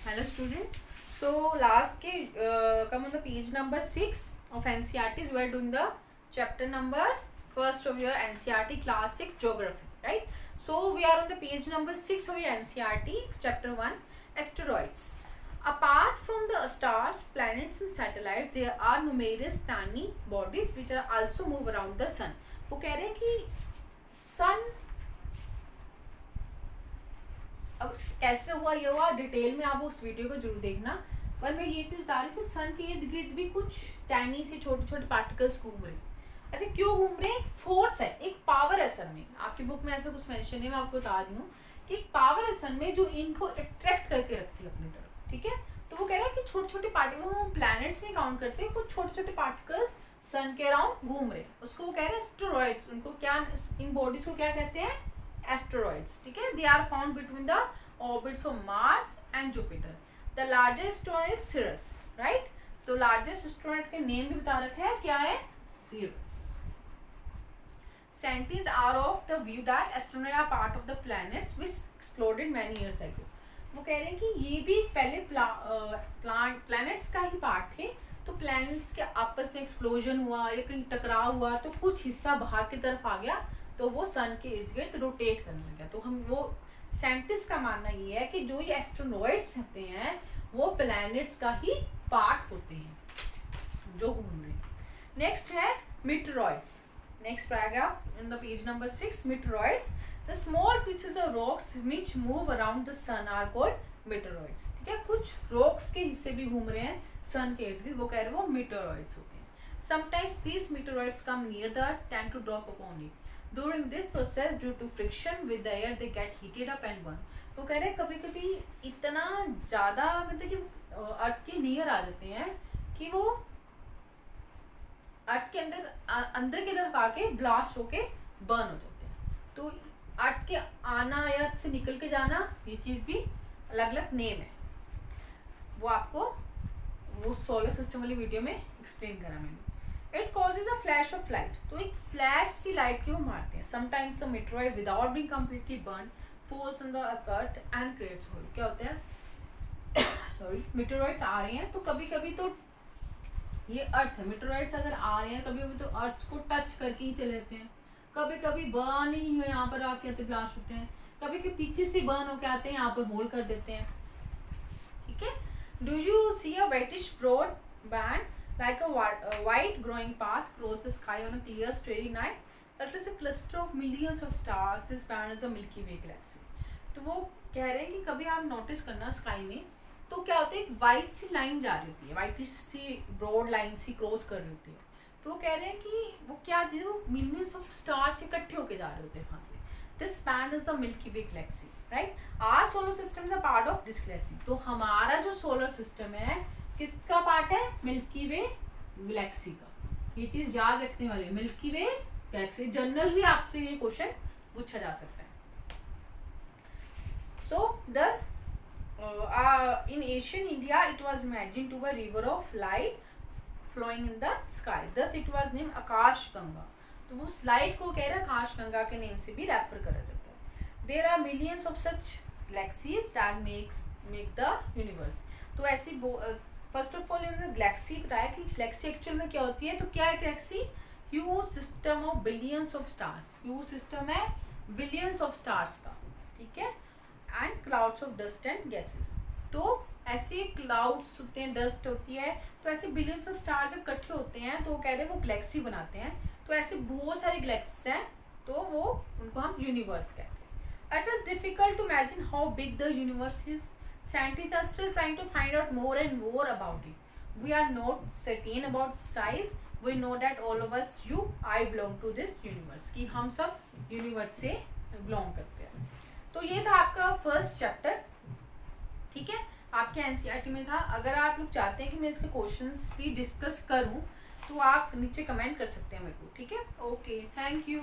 Hello students. So last ke come on the page number 6 of NCERT. We are doing the chapter number first of your NCERT class 6 geography, right? So we are on the page number 6 of your NCERT chapter 1 asteroids. Apart from the stars, planets and satellites, there are numerous tiny bodies which are also move around the sun. वो कह रहे हैं कि सन अब कैसे हुआ ये हुआ डिटेल में आप उस वीडियो को जरूर देखना, पर मैं ये चीज बता रही हूँ कि सन के इर्द गिर्द भी कुछ टैनी से छोटे छोटे पार्टिकल्स घूम रहे हैं। अच्छा क्यों घूम रहे हैं? फोर्स है, एक पावर है सन में। आपकी बुक में ऐसा कुछ मेंशन है, मैं आपको बता रही हूँ कि एक पावर है सन में जो इनको अट्रैक्ट करके रखती है अपनी तरफ। ठीक है, तो वो कह रहा है कि छोटे छोटे पार्टिकल, हम प्लैनेट्स नहीं काउंट करते, कुछ छोटे छोटे पार्टिकल्स सन के अराउंड घूम रहे हैं, उसको वो कह रहे हैं एस्टेरॉइड्स। उनको क्या, इन बॉडीज को क्या कहते हैं? asteroids. ठीक है, they are found between the orbits of Mars and Jupiter. The largest asteroid is Ceres, right? तो largest asteroid के नेम भी बता रखे हैं, क्या है? Ceres. Scientists are of the view that asteroids are part of the planets which exploded many years ago. वो कह रहे हैं कि ये भी पहले planets का ही पार्ट थे, तो planets के आपस में एक्सप्लोजन हुआ या कहीं टकराव हुआ तो कुछ हिस्सा बाहर की तरफ आ गया, तो वो सन के इर्द गिर्द रोटेट करने लगा। तो हम वो साइंटिस्ट का मानना ये है कि जो ये एस्ट्रोनॉइड्स होते हैं वो प्लैनेट्स का ही पार्ट होते हैं जो घूम रहे हैं। नेक्स्ट है meteoroids. Next paragraph in the page number 6, meteoroids. The small pieces of rocks which move around the sun are called meteoroids. ठीक है, कुछ रॉक्स के हिस्से भी घूम रहे हैं सन के इर्द गिर्द, वो कह रहे हैं वो मीटेरॉइड्स होते हैं। Sometimes these meteoroids come near the earth tend to drop upon it. During this process, due to friction with the air, they get heated up and burn. वो कह रहे हैं कभी कभी इतना ज़्यादा मतलब कि अर्थ के नियर आ जाते हैं कि वो अर्थ के अंदर की तरफ आके ब्लास्ट होके बर्न हो जाते हैं। तो अर्थ के आना या अर्थ से निकल के जाना, ये चीज़ भी अलग अलग नेम है, वो आपको वो सोलर सिस्टम वाली वीडियो में एक्सप्लेन करा मैंने। It causes a flash of light. तो एक फ्लैश सी लाइट क्यों मारते हैं? Sometimes a meteoroid without being completely burned falls on the earth and creates hole. क्या होता है? सॉरी, meteoroids आ रहे हैं तो कभी कभी तो ये अर्थ है, meteoroids अगर आ रहे हैं कभी कभी तो अर्थ को टच करके ही चले जाते हैं, कभी कभी बर्न ही हुए यहाँ पर आके आते ब्लास्ट होते हैं, कभी कभी पीछे से बर्न होके आते हैं यहाँ पर होल कर देते हैं। ठीक है, do you see a whitish broad band like a white growing path across the sky on a clear starry night? That is a cluster of millions of stars. This band is a Milky Way galaxy. तो वो कह रहे हैं कि कभी आप notice करना sky में तो क्या होता है, एक वाइट सी लाइन जा रही होती है, वाइट सी ब्रॉड लाइन सी क्रॉस कर रही होती है। तो वो कह रहे हैं कि वो क्या चीज़ है, वो मिलियंस ऑफ स्टार्स इकट्ठे होके जा रहे होते हैं वहाँ से। This band is the milky way galaxy, right? Our solar system is a part of this galaxy. तो हमारा जो सोलर सिस्टम है किसका पार्ट है? मिल्की वे गैलेक्सी का। ये चीज याद रखने वाली है, मिल्की वे गैलेक्सी। जनरल भी आपसे ये क्वेश्चन पूछा जा सकता है। So thus in ancient India it was imagine to a river of light flowing in the sky, thus it was name Akash Ganga. तो वो स्लाइड को कह रहा है आकाश गंगा के नेम से भी रेफर करा जाता है। There are millions of such galaxies that make the universe. तो ऐसी फर्स्ट ऑफ ऑल इन्होंने गैलेक्सी बताया कि गैलेक्सी एक्चुअल में क्या होती है। तो क्या है Galaxy? Huge system of billions of stars. Huge system है बिलियंस ऑफ स्टार्स का, ठीक है, and clouds of dust and gases. तो ऐसे क्लाउड्स होते हैं, डस्ट होती है, तो ऐसे बिलियंस ऑफ स्टार्स जब इकट्ठे होते हैं तो वो कह रहे हैं वो गैलेक्सी बनाते हैं। तो ऐसे बहुत सारे गैलेक्सीज हैं, तो वो उनको हम यूनिवर्स कहते हैं। It is difficult to imagine how big the universe is. Scientists are still trying to find out more and more about it. We are not certain about size. We know that all of us, I belong to this universe. कि हम सब universe से belong करते हैं। तो ये था आपका फर्स्ट चैप्टर, ठीक है, आपके एनसीईआरटी में था। अगर आप लोग चाहते हैं कि मैं इसके क्वेश्चंस भी डिस्कस करूं तो आप नीचे कमेंट कर सकते हैं मेरे को, ठीक है। Okay, thank you.